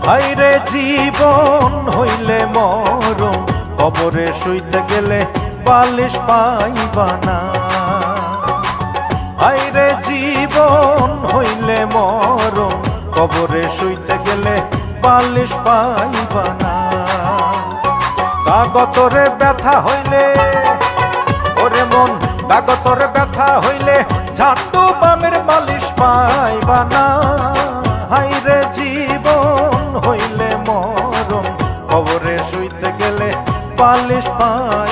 হাইরে জীবন হইলে মরণ, কবরে শুইতে গেলে বালিশ পাইবা না। হাইরে জীবন হইলে মরণ, কবরে শুইতে গেলে বালিশ পাইবা না। কাগতরে ব্যথা হইলে ওরে মন, কাগতরে ব্যথা হইলে ঝাঁটু বামের মালিশ পাইবা না। হাইরে জীবন হইলে মরণ, কবরে শুইতে গেলে বালিশ পাই